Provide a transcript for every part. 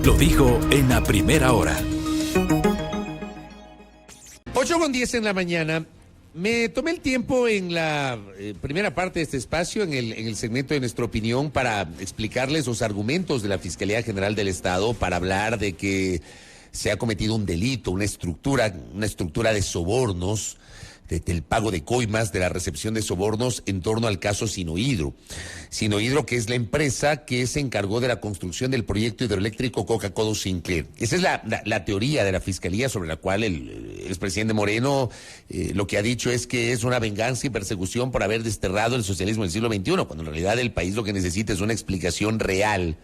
Lo dijo en la primera hora. 8:10 en la mañana. Me tomé el tiempo en la primera parte de este espacio, en el segmento de nuestra opinión, para explicarles los argumentos de la Fiscalía General del Estado para hablar de que se ha cometido un delito, una estructura de sobornos, del pago de coimas, de la recepción de sobornos en torno al caso Sinohidro. Sinohidro, que es la empresa que se encargó de la construcción del proyecto hidroeléctrico Coca-Cola Sinclair. Esa es la teoría de la Fiscalía, sobre la cual el expresidente Moreno lo que ha dicho es que es una venganza y persecución por haber desterrado el socialismo del siglo XXI, cuando en realidad el país lo que necesita es una explicación real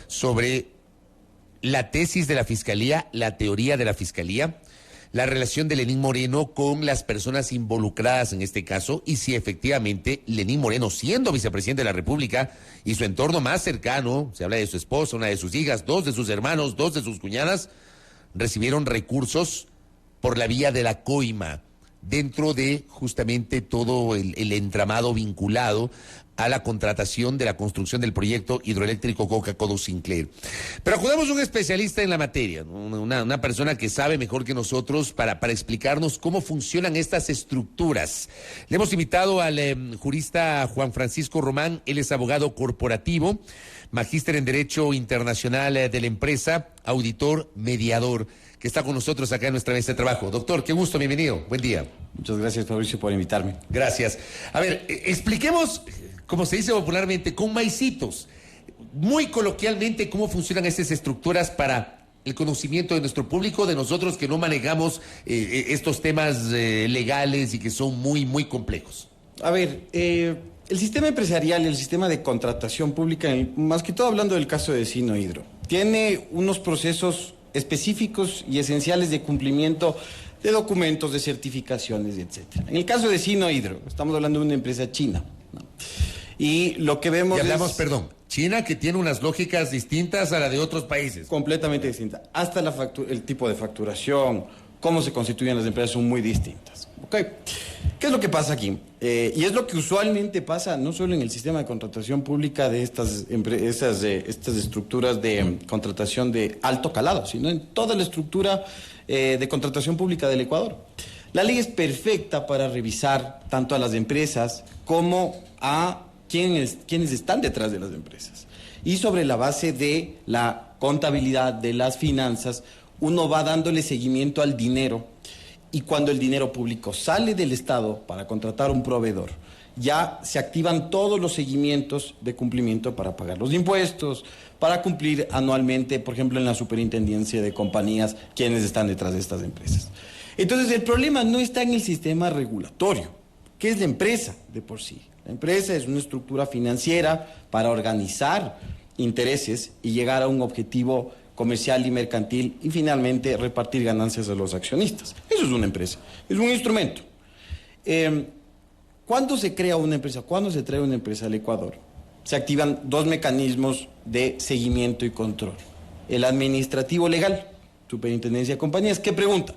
sobre la tesis de la Fiscalía, la teoría de la Fiscalía, la relación de Lenín Moreno con las personas involucradas en este caso, y si efectivamente Lenín Moreno, siendo vicepresidente de la República, y su entorno más cercano, se habla de su esposa, una de sus hijas, 2 de sus hermanos, 2 de sus cuñadas, recibieron recursos por la vía de la coima, dentro de justamente todo el entramado vinculado a la contratación de la construcción del proyecto hidroeléctrico Coca-Cola Sinclair. Pero acudamos a un especialista en la materia, una persona que sabe mejor que nosotros para explicarnos cómo funcionan estas estructuras. Le hemos invitado al jurista Juan Francisco Román. Él es abogado corporativo, magíster en Derecho Internacional de la Empresa, auditor, mediador, que está con nosotros acá en nuestra mesa de trabajo. Doctor, qué gusto, bienvenido, buen día. Muchas gracias, Fabricio, por invitarme. Gracias. A ver, expliquemos, como se dice popularmente, con maicitos, muy coloquialmente, cómo funcionan estas estructuras para el conocimiento de nuestro público, de nosotros que no manejamos estos temas legales y que son muy, muy complejos. A ver, el sistema empresarial y el sistema de contratación pública, más que todo hablando del caso de Sinohidro, tiene unos procesos específicos y esenciales de cumplimiento de documentos, de certificaciones, etc. En el caso de Sinohidro, estamos hablando de una empresa china, ¿no? Y lo que vemos China, que tiene unas lógicas distintas a la de otros países. Completamente distinta. Hasta el tipo de facturación, cómo se constituyen las empresas son muy distintas. ¿Okay? ¿Qué es lo que pasa aquí? Y es lo que usualmente pasa no solo en el sistema de contratación pública de estas estructuras de contratación de alto calado, sino en toda la estructura de contratación pública del Ecuador. La ley es perfecta para revisar tanto a las empresas como a quienes están detrás de las empresas. Y sobre la base de la contabilidad, de las finanzas, uno va dándole seguimiento al dinero. Y cuando el dinero público sale del Estado para contratar un proveedor, ya se activan todos los seguimientos de cumplimiento para pagar los impuestos, para cumplir anualmente, por ejemplo, en la superintendencia de compañías, quienes están detrás de estas empresas. Entonces, el problema no está en el sistema regulatorio, que es la empresa de por sí. La empresa es una estructura financiera para organizar intereses y llegar a un objetivo comercial y mercantil y finalmente repartir ganancias a los accionistas. Eso es una empresa, es un instrumento. ¿Cuándo se crea una empresa? ¿Cuándo se trae una empresa al Ecuador? Se activan 2 mecanismos de seguimiento y control. El administrativo legal, superintendencia de compañías, ¿qué pregunta?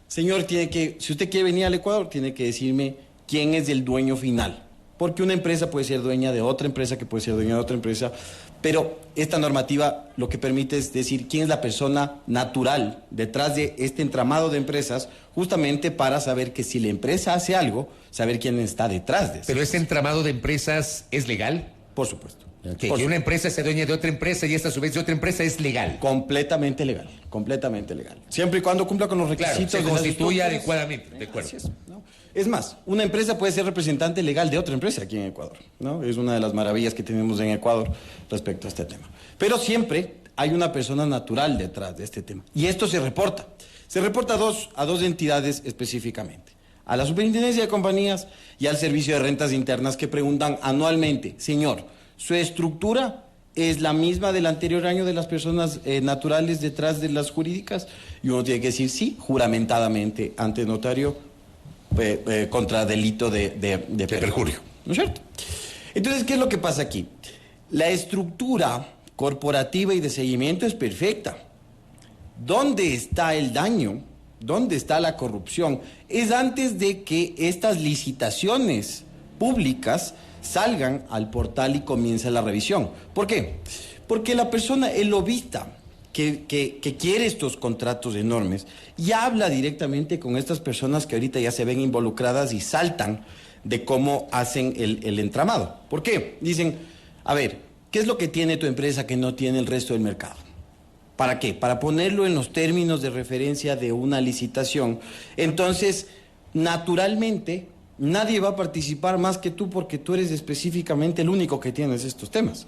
Señor, si usted quiere venir al Ecuador, tiene que decirme quién es el dueño final. Porque una empresa puede ser dueña de otra empresa, que puede ser dueña de otra empresa, pero esta normativa lo que permite es decir quién es la persona natural detrás de este entramado de empresas, justamente para saber que si la empresa hace algo, saber quién está detrás de eso. ¿Pero ese entramado de empresas es legal? Por supuesto. Que una empresa se dueña de otra empresa y esta a su vez de otra empresa es legal. Completamente legal, completamente legal. Siempre y cuando cumpla con los requisitos. Claro, se constituya adecuadamente, de acuerdo. ¿No? Es más, una empresa puede ser representante legal de otra empresa aquí en Ecuador, ¿no? Es una de las maravillas que tenemos en Ecuador respecto a este tema. Pero siempre hay una persona natural detrás de este tema. Y esto se reporta. Se reporta a dos entidades específicamente. A la Superintendencia de Compañías y al Servicio de Rentas Internas, que preguntan anualmente, señor, ¿su estructura es la misma del anterior año de las personas naturales detrás de las jurídicas? Y uno tiene que decir sí, juramentadamente ante notario, contra delito de perjurio, ¿no es cierto? Entonces, ¿qué es lo que pasa aquí? La estructura corporativa y de seguimiento es perfecta. ¿Dónde está el daño? ¿Dónde está la corrupción? Es antes de que estas licitaciones públicas salgan al portal y comience la revisión. ¿Por qué? Porque la persona, el lobista que quiere estos contratos enormes y habla directamente con estas personas que ahorita ya se ven involucradas y saltan de cómo hacen el entramado. ¿Por qué? Dicen, a ver, ¿qué es lo que tiene tu empresa que no tiene el resto del mercado? ¿Para qué? Para ponerlo en los términos de referencia de una licitación. Entonces, naturalmente, nadie va a participar más que tú porque tú eres específicamente el único que tienes estos temas.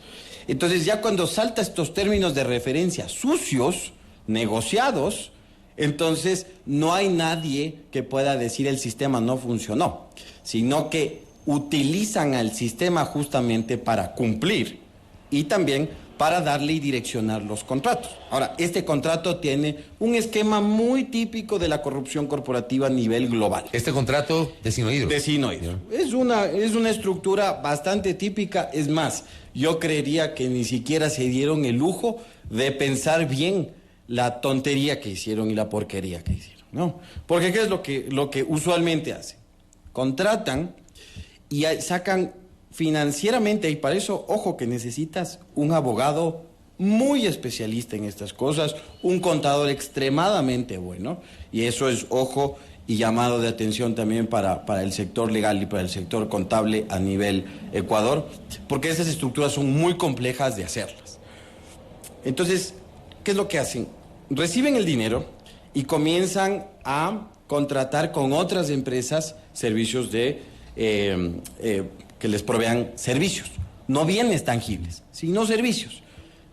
Entonces, ya cuando salta estos términos de referencia sucios, negociados, entonces no hay nadie que pueda decir el sistema no funcionó, sino que utilizan al sistema justamente para cumplir y también para darle y direccionar los contratos. Ahora, este contrato tiene un esquema muy típico de la corrupción corporativa a nivel global. Este contrato de Sinohydro. De Sinohydro. Es una estructura bastante típica. Es más, yo creería que ni siquiera se dieron el lujo de pensar bien la tontería que hicieron y la porquería que hicieron, ¿no? Porque ¿qué es lo que usualmente hacen? Contratan y sacan financieramente, y para eso, ojo, que necesitas un abogado muy especialista en estas cosas, un contador extremadamente bueno, y eso es, ojo, y llamado de atención también para el sector legal y para el sector contable a nivel Ecuador, porque esas estructuras son muy complejas de hacerlas. Entonces, ¿qué es lo que hacen? Reciben el dinero y comienzan a contratar con otras empresas servicios que les provean servicios, no bienes tangibles, sino servicios.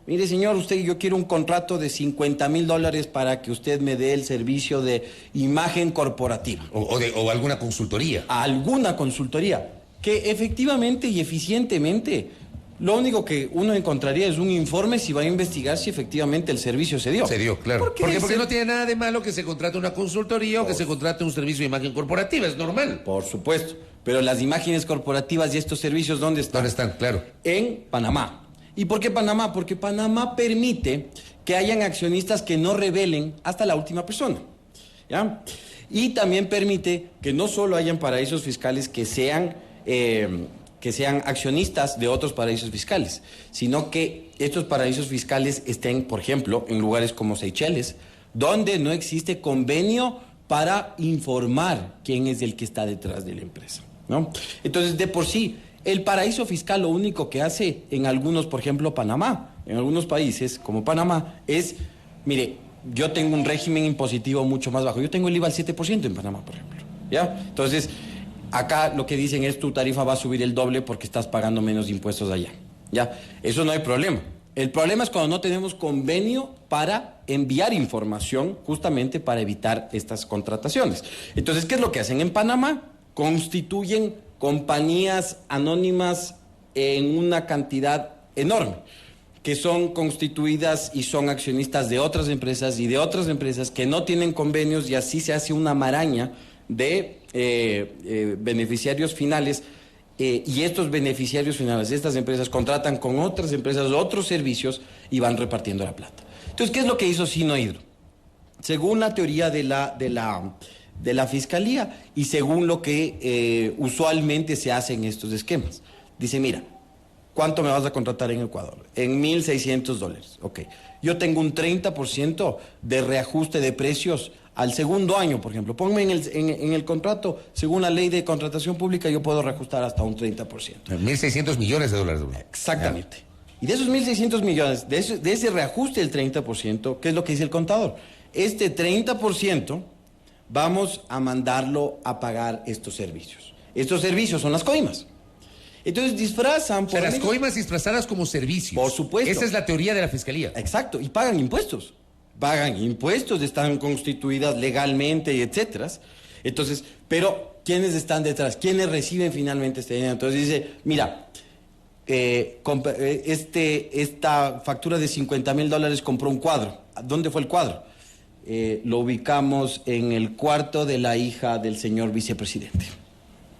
Mire, señor, yo quiero un contrato de $50,000 para que usted me dé el servicio de imagen corporativa. O alguna consultoría. Alguna consultoría, que efectivamente y eficientemente, lo único que uno encontraría es un informe si va a investigar si efectivamente el servicio se dio. Se dio, claro. Porque no tiene nada de malo que se contrate una consultoría o que se contrate un servicio de imagen corporativa, es normal. Por supuesto. Pero las imágenes corporativas y estos servicios, ¿dónde están? ¿Dónde están? Claro. En Panamá. ¿Y por qué Panamá? Porque Panamá permite que hayan accionistas que no revelen hasta la última persona, ¿ya? Y también permite que no solo hayan paraísos fiscales que sean accionistas de otros paraísos fiscales, sino que estos paraísos fiscales estén, por ejemplo, en lugares como Seychelles, donde no existe convenio para informar quién es el que está detrás de la empresa, ¿no? Entonces, de por sí, el paraíso fiscal lo único que hace en algunos, por ejemplo, Panamá, en algunos países como Panamá, es, mire, yo tengo un régimen impositivo mucho más bajo. Yo tengo el IVA al 7% en Panamá, por ejemplo, ¿ya? Entonces, acá lo que dicen es tu tarifa va a subir el doble porque estás pagando menos impuestos allá, ¿ya? Eso no hay problema. El problema es cuando no tenemos convenio para enviar información justamente para evitar estas contrataciones. Entonces, ¿qué es lo que hacen en Panamá? Constituyen compañías anónimas en una cantidad enorme, que son constituidas y son accionistas de otras empresas y de otras empresas que no tienen convenios, y así se hace una maraña de beneficiarios finales, y estos beneficiarios finales de estas empresas contratan con otras empresas otros servicios y van repartiendo la plata. Entonces, ¿qué es lo que hizo Sinohydro? Según la teoría de la Fiscalía y según lo que usualmente se hace en estos esquemas, dice, mira, ¿cuánto me vas a contratar en Ecuador? En $1,600. Ok. Yo tengo un 30% de reajuste de precios al segundo año, por ejemplo. Ponme en el contrato, según la ley de contratación pública, yo puedo reajustar hasta un 30%. $1,600 millones. Exactamente. Y de esos 1.600 millones, de ese reajuste del 30%, ¿qué es lo que dice el contador? Este 30% vamos a mandarlo a pagar estos servicios. Estos servicios son las coimas. Entonces disfrazan... las coimas disfrazadas como servicios. Por supuesto. Esa es la teoría de la Fiscalía. Exacto, y pagan impuestos. Pagan impuestos, están constituidas legalmente y etcétera. Entonces, pero ¿quiénes están detrás? ¿Quiénes reciben finalmente este dinero? Entonces dice, mira, esta factura de $50,000 compró un cuadro. ¿Dónde fue el cuadro? Lo ubicamos en el cuarto de la hija del señor vicepresidente.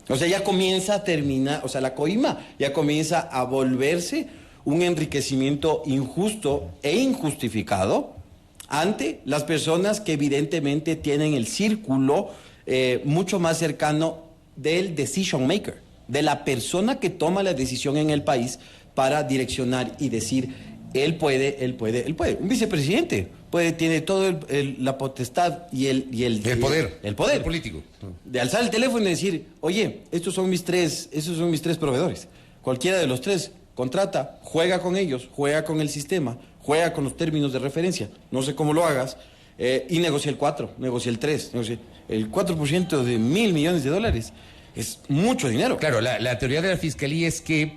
O sea, ya comienza a terminar, o sea, la coima ya comienza a volverse un enriquecimiento injusto e injustificado ante las personas que evidentemente tienen el círculo mucho más cercano del decision maker, de la persona que toma la decisión en el país para direccionar y decir Él puede. Un vicepresidente tiene todo la potestad y el poder. El poder político. De alzar el teléfono y decir, oye, esos son mis tres proveedores. Cualquiera de los tres contrata, juega con ellos, juega con el sistema, juega con los términos de referencia. No sé cómo lo hagas. Y negocia el 4, negocia el 3, negocia el 4% de $1.000 millones. Es mucho dinero. Claro, la teoría de la Fiscalía es que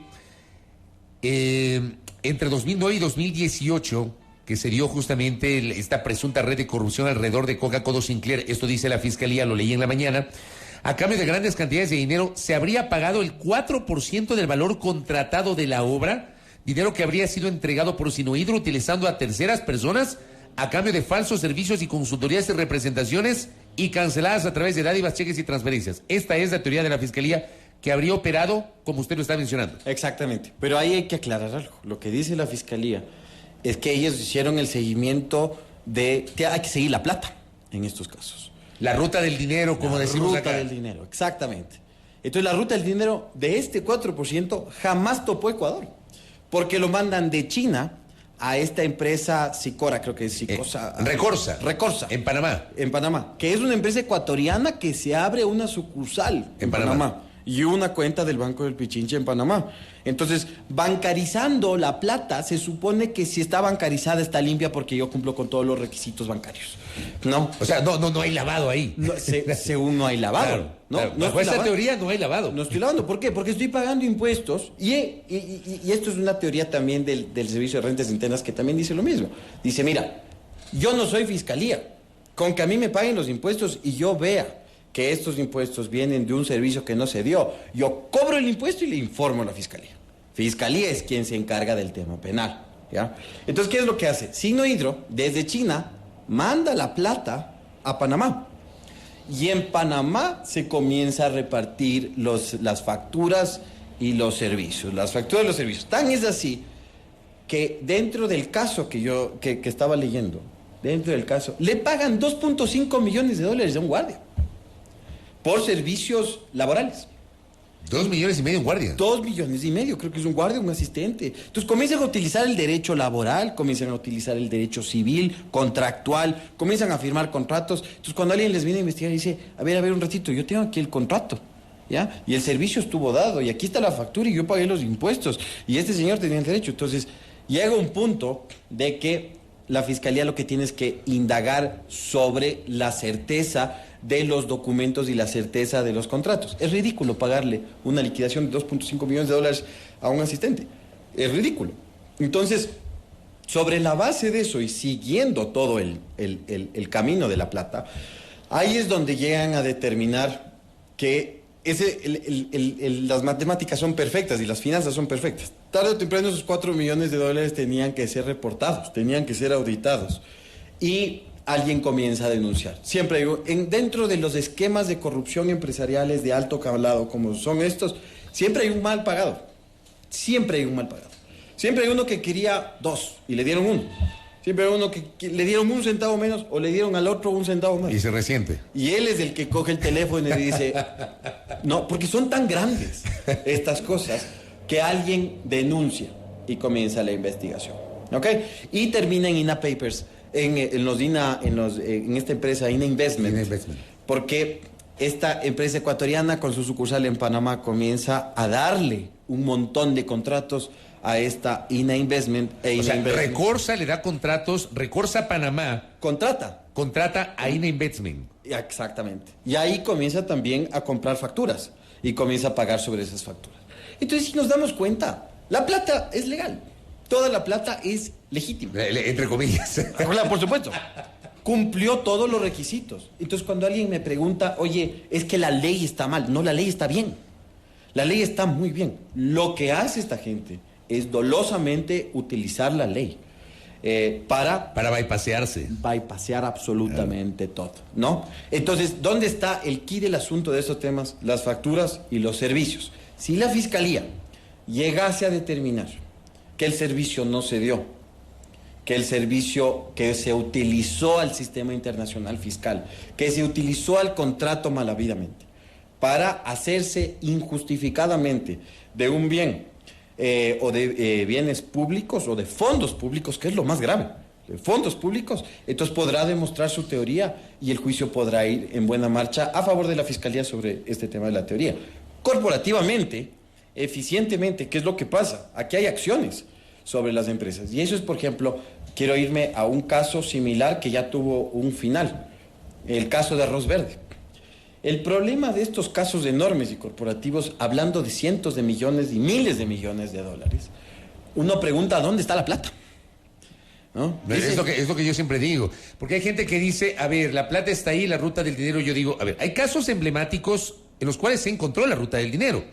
entre 2009 y 2018, que se dio justamente esta presunta red de corrupción alrededor de Coca-Cola Sinclair, esto dice la Fiscalía, lo leí en la mañana, a cambio de grandes cantidades de dinero, se habría pagado el 4% del valor contratado de la obra, dinero que habría sido entregado por Sinohydro utilizando a terceras personas a cambio de falsos servicios y consultorías y representaciones y canceladas a través de dádivas, cheques y transferencias. Esta es la teoría de la Fiscalía que habría operado como usted lo está mencionando. Exactamente, pero ahí hay que aclarar algo. Lo que dice la Fiscalía es que ellos hicieron el seguimiento que hay que seguir la plata en estos casos. La ruta del dinero, como decimos acá. La ruta del dinero, exactamente. Entonces la ruta del dinero de este 4% jamás topó Ecuador, porque lo mandan de China a esta empresa Sicora, creo que es Sicosa. Recorsa. En Panamá, que es una empresa ecuatoriana que se abre una sucursal en Panamá. Y una cuenta del Banco del Pichinche en Panamá. Entonces, bancarizando la plata, se supone que si está bancarizada está limpia porque yo cumplo con todos los requisitos bancarios. ¿No? O sea, no hay lavado ahí. No, según no hay lavado. Claro, ¿no? Claro. No Bajo esa teoría no hay lavado. No estoy lavando. ¿Por qué? Porque estoy pagando impuestos y esto es una teoría también del Servicio de Rentas Internas que también dice lo mismo. Dice, mira, yo no soy fiscalía. Con que a mí me paguen los impuestos y yo vea que estos impuestos vienen de un servicio que no se dio, yo cobro el impuesto y le informo a la Fiscalía. Fiscalía es quien se encarga del tema penal, ¿ya? Entonces, ¿qué es lo que hace? Sinohydro, desde China, manda la plata a Panamá. Y en Panamá se comienza a repartir las facturas y los servicios. Las facturas y los servicios. Tan es así que dentro del caso que estaba leyendo, dentro del caso, le pagan $2.5 millones a un guardia por servicios laborales. 2,5 millones en guardia. 2,5 millones, creo que es un guardia, un asistente. Entonces comienzan a utilizar el derecho laboral, comienzan a utilizar el derecho civil, contractual, comienzan a firmar contratos. Entonces cuando alguien les viene a investigar y dice, a ver un ratito, yo tengo aquí el contrato, ¿ya? Y el servicio estuvo dado, y aquí está la factura y yo pagué los impuestos, y este señor tenía el derecho. Entonces llega un punto de que la Fiscalía lo que tiene es que indagar sobre la certeza de los documentos y la certeza de los contratos. Es ridículo pagarle una liquidación de $2.5 millones a un asistente. Es ridículo. Entonces, sobre la base de eso y siguiendo todo el camino de la plata, ahí es donde llegan a determinar que las matemáticas son perfectas y las finanzas son perfectas. Tarde o temprano esos $4 millones tenían que ser reportados, tenían que ser auditados. Y alguien comienza a denunciar. Siempre hay, dentro de los esquemas de corrupción empresariales de alto calado como son estos, siempre hay un mal pagado. Siempre hay un mal pagado. Siempre hay uno que quería 2 y le dieron 1. Siempre hay uno que le dieron 1 centavo menos o le dieron al otro 1 centavo más. Y se resiente. Y él es el que coge el teléfono y dice, no, porque son tan grandes estas cosas que alguien denuncia y comienza la investigación. ¿Ok? Y termina en INA Papers. En esta empresa INA Investment, porque esta empresa ecuatoriana con su sucursal en Panamá comienza a darle un montón de contratos a esta INA Investment. Recorsa le da contratos, Recorsa Panamá contrata a INA Investment. Exactamente. Y ahí comienza también a comprar facturas y comienza a pagar sobre esas facturas. Entonces, si nos damos cuenta, la plata es legal. Toda la plata es legítima. Entre comillas. Por supuesto. Cumplió todos los requisitos. Entonces, cuando alguien me pregunta, oye, es que la ley está mal. No, la ley está bien. La ley está muy bien. Lo que hace esta gente es dolosamente utilizar la ley para bypassearse. Bypassear absolutamente todo, ¿no? Entonces, ¿dónde está el quid del asunto de estos temas? Las facturas y los servicios. Si la Fiscalía llegase a determinar que el servicio no se dio, que el servicio que se utilizó al sistema internacional fiscal, que se utilizó al contrato malhabidamente para hacerse injustificadamente de un bien o de bienes públicos o de fondos públicos, que es lo más grave, de fondos públicos, entonces podrá demostrar su teoría y el juicio podrá ir en buena marcha a favor de la Fiscalía sobre este tema de la teoría. Corporativamente, eficientemente, ¿qué es lo que pasa? Aquí hay acciones sobre las empresas. Y eso es, por ejemplo, quiero irme a un caso similar que ya tuvo un final, el caso de Arroz Verde. El problema de estos casos enormes y corporativos, hablando de cientos de millones y miles de millones de dólares, uno pregunta, ¿dónde está la plata? ¿No? Es lo que yo siempre digo, porque hay gente que dice, a ver, la plata está ahí, la ruta del dinero. Yo digo, a ver, hay casos emblemáticos en los cuales se encontró la ruta del dinero.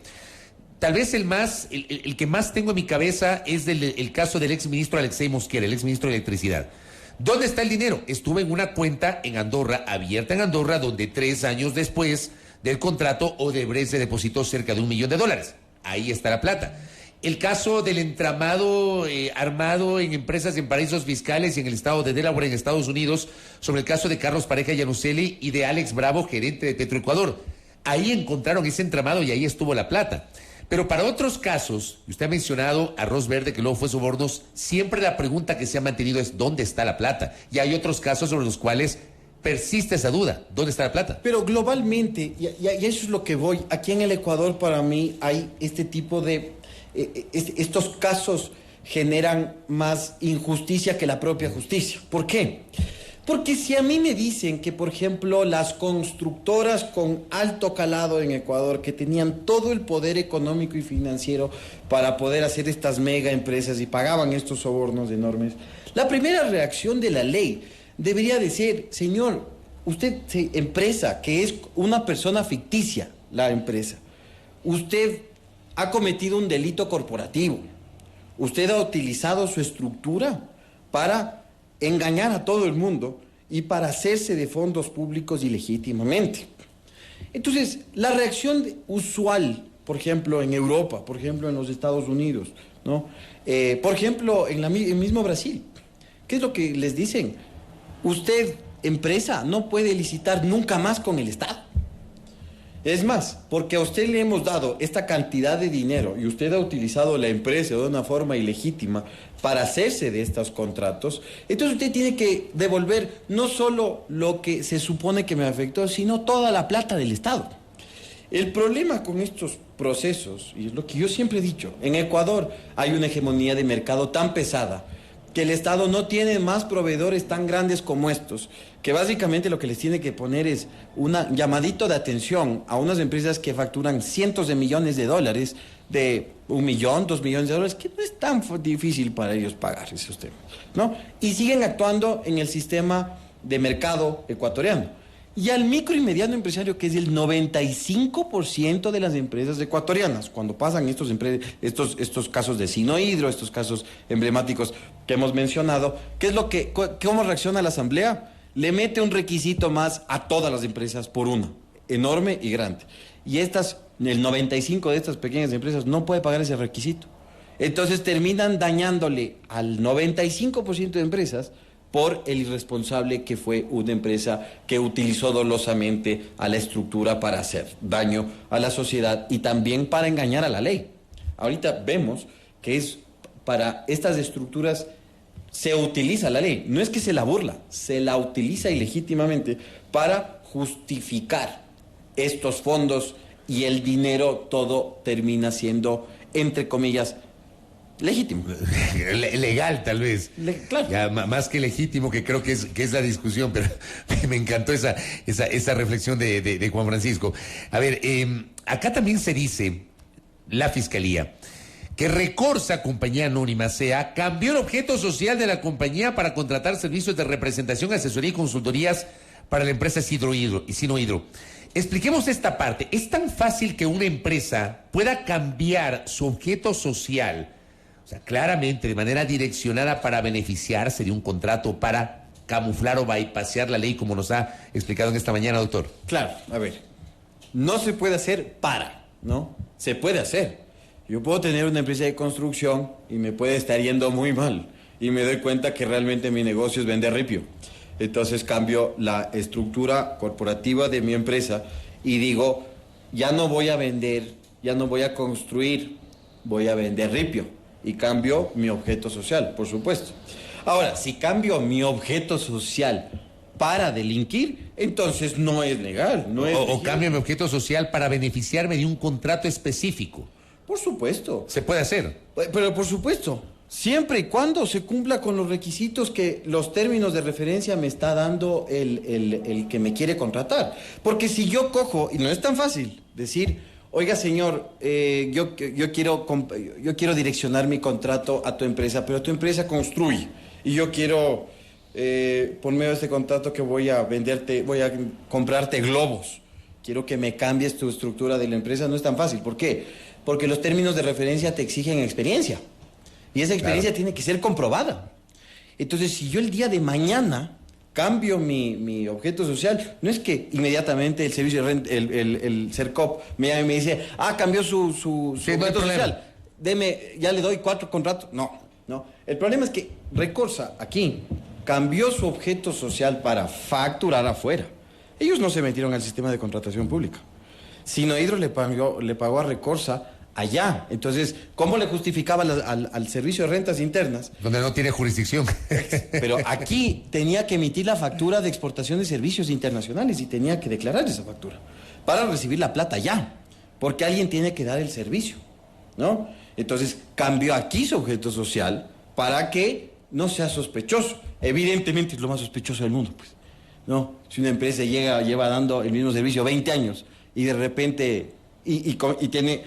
Tal vez el que más tengo en mi cabeza es el caso del exministro Alexei Mosquera, el exministro de Electricidad. ¿Dónde está el dinero? Estuvo en una cuenta en Andorra, abierta en Andorra, donde 3 años después del contrato Odebrecht se depositó cerca de $1 millón. Ahí está la plata. El caso del entramado armado en empresas en paraísos fiscales y en el estado de Delaware, en Estados Unidos, sobre el caso de Carlos Pareja Llanuselli y de Alex Bravo, gerente de Petroecuador. Ahí encontraron ese entramado y ahí estuvo la plata. Pero para otros casos, usted ha mencionado Arroz Verde, que luego fue sobornos, siempre la pregunta que se ha mantenido es ¿dónde está la plata? Y hay otros casos sobre los cuales persiste esa duda, ¿dónde está la plata? Pero globalmente, y eso es lo que voy, aquí en el Ecuador para mí hay este tipo de... estos casos generan más injusticia que la propia justicia. ¿Por qué? Porque si a mí me dicen que, por ejemplo, las constructoras con alto calado en Ecuador, que tenían todo el poder económico y financiero para poder hacer estas mega empresas y pagaban estos sobornos enormes, la primera reacción de la ley debería de ser, señor, usted, empresa, que es una persona ficticia, la empresa, usted ha cometido un delito corporativo, usted ha utilizado su estructura para engañar a todo el mundo y para hacerse de fondos públicos ilegítimamente. Entonces, la reacción usual, por ejemplo, en Europa, por ejemplo, en los Estados Unidos, ¿no? Por ejemplo, en el mismo Brasil, ¿qué es lo que les dicen? Usted, empresa, no puede licitar nunca más con el Estado. Es más, porque a usted le hemos dado esta cantidad de dinero y usted ha utilizado la empresa de una forma ilegítima para hacerse de estos contratos, entonces usted tiene que devolver no solo lo que se supone que me afectó, sino toda la plata del Estado. El problema con estos procesos, y es lo que yo siempre he dicho, en Ecuador hay una hegemonía de mercado tan pesada que el Estado no tiene más proveedores tan grandes como estos, que básicamente lo que les tiene que poner es un llamadito de atención a unas empresas que facturan cientos de millones de dólares, de $1 millón, $2 millones, que no es tan difícil para ellos pagar esos temas, ¿no? Y siguen actuando en el sistema de mercado ecuatoriano. Y al micro y mediano empresario, que es el 95% de las empresas ecuatorianas, cuando pasan estos casos de Sinohidro, estos casos emblemáticos que hemos mencionado, ¿cómo reacciona la Asamblea? Le mete un requisito más a todas las empresas por una, enorme y grande. Y el 95% de estas pequeñas empresas no puede pagar ese requisito. Entonces terminan dañándole al 95% de empresas por el irresponsable que fue una empresa que utilizó dolosamente a la estructura para hacer daño a la sociedad y también para engañar a la ley. Ahorita vemos que para estas estructuras se utiliza la ley, no es que se la burla, se la utiliza ilegítimamente para justificar estos fondos y el dinero, todo termina siendo, entre comillas, legítimo. Legal, tal vez. Claro. Ya, más que legítimo, que creo que es la discusión, pero me encantó esa reflexión de Juan Francisco. A ver, acá también se dice, la Fiscalía, que Recorsa, compañía anónima, SEA, cambió el objeto social de la compañía para contratar servicios de representación, asesoría y consultorías para la empresa Sinohidro. Expliquemos esta parte. ¿Es tan fácil que una empresa pueda cambiar su objeto social? O sea, claramente, de manera direccionada para beneficiarse de un contrato, para camuflar o bypassear la ley, como nos ha explicado en esta mañana, doctor. Claro, a ver, no se puede hacer ¿no? Se puede hacer. Yo puedo tener una empresa de construcción y me puede estar yendo muy mal y me doy cuenta que realmente mi negocio es vender ripio. Entonces cambio la estructura corporativa de mi empresa y digo, ya no voy a vender, ya no voy a construir, voy a vender ripio y cambio mi objeto social, por supuesto. Ahora, si cambio mi objeto social para delinquir, entonces no es legal. No es o cambio mi objeto social para beneficiarme de un contrato específico. Por supuesto. Se puede hacer. Pero por supuesto, siempre y cuando se cumpla con los requisitos que los términos de referencia me está dando el que me quiere contratar. Porque si yo cojo, y no es tan fácil decir, oiga señor, yo quiero direccionar mi contrato a tu empresa, pero tu empresa construye y yo quiero, por medio de este contrato que voy a comprarte globos. Quiero que me cambies tu estructura de la empresa. No es tan fácil. ¿Por qué? Porque los términos de referencia te exigen experiencia. Y esa experiencia tiene que ser comprobada. Entonces, si yo el día de mañana cambio mi objeto social, no es que inmediatamente el servicio de renta, el CERCOP me llama y me dice, cambió su objeto social. Ya le doy 4 contratos. No. El problema es que Recorsa aquí cambió su objeto social para facturar afuera. Ellos no se metieron al sistema de contratación pública. Sinohidro le pagó a Recorsa allá. Entonces, ¿cómo le justificaba al servicio de rentas internas? Donde no tiene jurisdicción. Pero aquí tenía que emitir la factura de exportación de servicios internacionales y tenía que declarar esa factura para recibir la plata ya, porque alguien tiene que dar el servicio, ¿no? Entonces, cambió aquí su objeto social para que no sea sospechoso. Evidentemente es lo más sospechoso del mundo, pues, ¿no? Si una empresa lleva dando el mismo servicio 20 años y de repente y tiene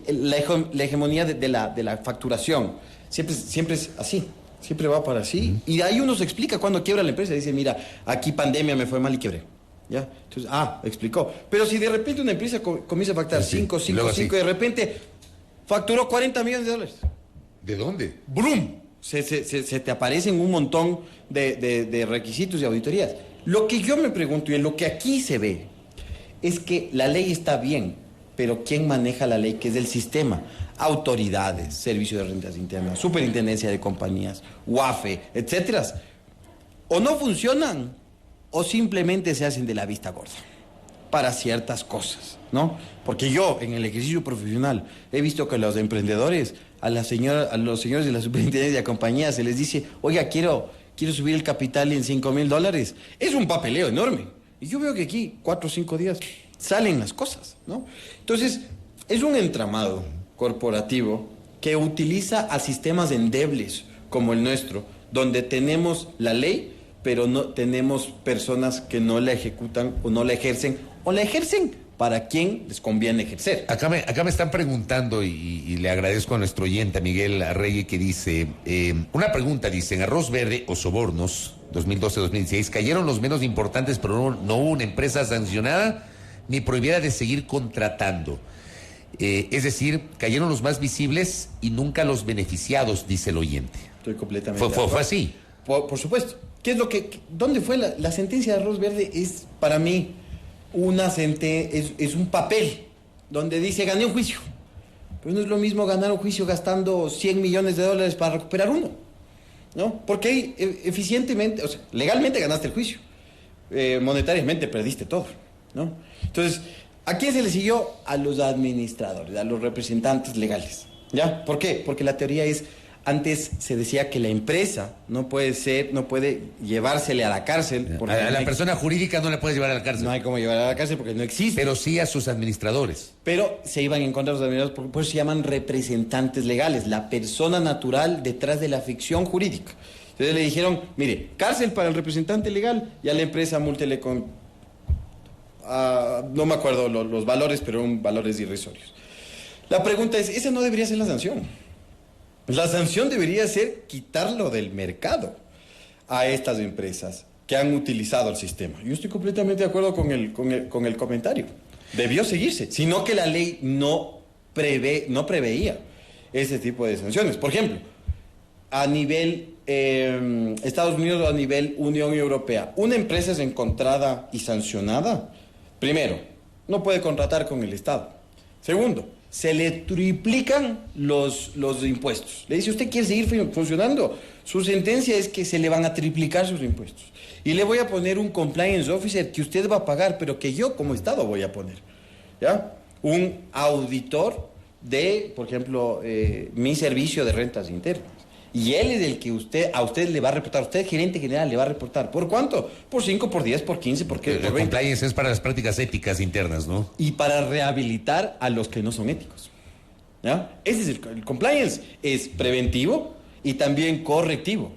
la hegemonía de la facturación, siempre es así, siempre va para así. Y ahí uno se explica cuando quiebra la empresa, dice, mira, aquí pandemia me fue mal y quebré. ¿Ya? Entonces, explicó. Pero si de repente una empresa comienza a facturar 5 y de repente facturó 40 millones de dólares. ¿De dónde? ¡Brum! Se te aparecen un montón de requisitos y auditorías. Lo que yo me pregunto y en lo que aquí se ve es que la ley está bien, pero ¿quién maneja la ley? Que es el sistema. Autoridades, Servicio de Rentas Internas, Superintendencia de Compañías, UAFE, etcétera. O no funcionan o simplemente se hacen de la vista gorda para ciertas cosas, ¿no? Porque yo, en el ejercicio profesional, he visto que a los emprendedores, a los señores de la Superintendencia de Compañías, se les dice, oiga, quiero subir el capital en $5,000. Es un papeleo enorme. Y yo veo que aquí, 4 o 5 días, salen las cosas, ¿no? Entonces, es un entramado corporativo que utiliza a sistemas endebles como el nuestro, donde tenemos la ley, pero no tenemos personas que no la ejecutan o no la ejercen, o la ejercen para quien les conviene ejercer. Acá me están preguntando, y le agradezco a nuestro oyente, a Miguel Arregui, que dice, una pregunta, dice, en Arroz Verde o Sobornos, 2012-2016, cayeron los menos importantes, pero no hubo una empresa sancionada ni prohibida de seguir contratando. Es decir, cayeron los más visibles y nunca los beneficiados, dice el oyente. Estoy completamente de acuerdo. Fue así. Por supuesto. ¿Dónde fue la sentencia de Arroz Verde? Es, para mí, es un papel donde dice, gané un juicio. Pero no es lo mismo ganar un juicio gastando $100 millones para recuperar uno, ¿no? Porque ahí, eficientemente, o sea, legalmente ganaste el juicio. Monetariamente perdiste todo, ¿no? Entonces, ¿a quién se le siguió? A los administradores, a los representantes legales, ¿ya? ¿Por qué? Porque la teoría es, antes se decía que la empresa no puede llevársele a la cárcel. A la persona jurídica no le puedes llevar a la cárcel. No hay cómo llevar a la cárcel porque no existe. Pero sí a sus administradores. Pero se iban en contra de los administradores, por eso se llaman representantes legales, la persona natural detrás de la ficción jurídica. Entonces le dijeron, mire, cárcel para el representante legal y a la empresa múltele con... no me acuerdo los valores, pero eran valores irrisorios. La pregunta es, esa no debería ser la sanción. La sanción debería ser quitarlo del mercado a estas empresas que han utilizado el sistema. Yo estoy completamente de acuerdo con el comentario. Debió seguirse, sino que la ley no preveía ese tipo de sanciones. Por ejemplo, a nivel Estados Unidos o a nivel Unión Europea, una empresa es encontrada y sancionada. Primero, no puede contratar con el Estado. Segundo, se le triplican los impuestos. Le dice, ¿usted quiere seguir funcionando? Su sentencia es que se le van a triplicar sus impuestos. Y le voy a poner un compliance officer que usted va a pagar, pero que yo como Estado voy a poner, ¿ya? Un auditor de, por ejemplo, mi servicio de rentas internas. Y él es el que a usted le va a reportar, usted gerente general le va a reportar. ¿Por cuánto? Por 5, por 10, por 15, por qué. El compliance es para las prácticas éticas internas, ¿no? Y para rehabilitar a los que no son éticos. ¿Ya? Ese es el compliance, es preventivo y también correctivo.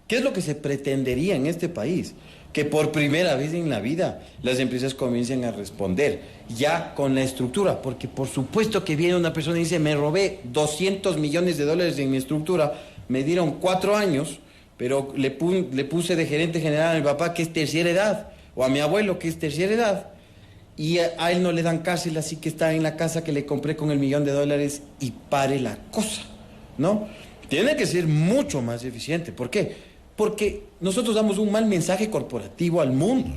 ¿Qué es lo que se pretendería en este país? Que por primera vez en la vida las empresas comiencen a responder ya con la estructura, porque por supuesto que viene una persona y dice, me robé $200 millones en mi estructura, me dieron 4 años, pero le puse de gerente general a mi papá que es tercera edad, o a mi abuelo que es tercera edad, y a él no le dan cárcel, así que está en la casa que le compré con $1 millón y pare la cosa, ¿no? Tiene que ser mucho más eficiente. ¿Por qué? Porque nosotros damos un mal mensaje corporativo al mundo.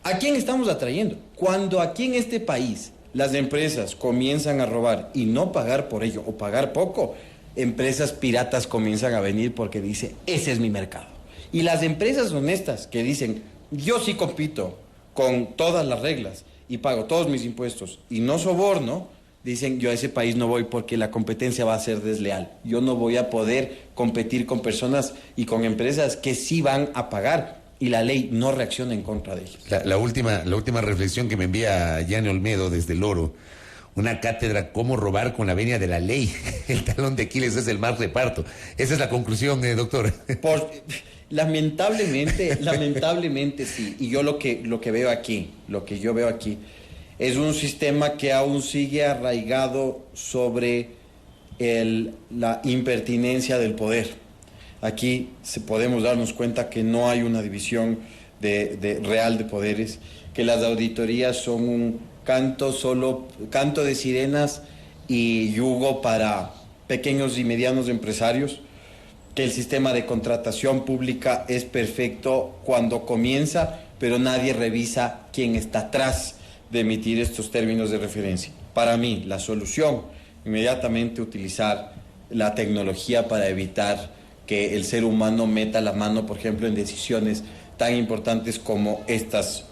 ¿A quién estamos atrayendo? Cuando aquí en este país las empresas comienzan a robar y no pagar por ello, o pagar poco, empresas piratas comienzan a venir porque dicen, ese es mi mercado. Y las empresas honestas que dicen, yo sí compito con todas las reglas y pago todos mis impuestos y no soborno, dicen, yo a ese país no voy porque la competencia va a ser desleal. Yo no voy a poder competir con personas y con empresas que sí van a pagar y la ley no reacciona en contra de ellos. La última reflexión que me envía Yanni Olmedo desde el Oro, una cátedra, cómo robar con la venia de la ley. El talón de Aquiles es el mal reparto. Esa es la conclusión, doctor. Lamentablemente sí. Y yo lo que veo aquí, es un sistema que aún sigue arraigado sobre la impertinencia del poder. Aquí podemos darnos cuenta que no hay una división real de poderes, que las auditorías son un canto de sirenas y yugo para pequeños y medianos empresarios, que el sistema de contratación pública es perfecto cuando comienza, pero nadie revisa quién está atrás de emitir estos términos de referencia. Para mí, la solución, inmediatamente utilizar la tecnología para evitar que el ser humano meta la mano, por ejemplo, en decisiones tan importantes como estas,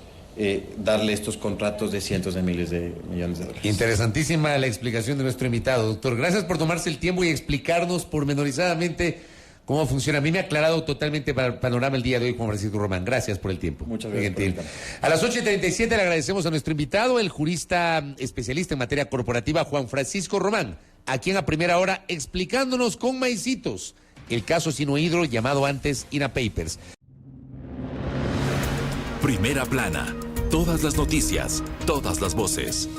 darle estos contratos de cientos de miles de millones de dólares. Interesantísima la explicación de nuestro invitado, doctor. Gracias por tomarse el tiempo y explicarnos pormenorizadamente cómo funciona. A mí me ha aclarado totalmente para el panorama el día de hoy, Juan Francisco Román. Gracias por el tiempo. Muchas gracias. A las 8:37 le agradecemos a nuestro invitado, el jurista especialista en materia corporativa, Juan Francisco Román, aquí en A Primera Hora, explicándonos con maicitos el caso Sinohydro, llamado antes INA Papers. Primera Plana. Todas las noticias, todas las voces.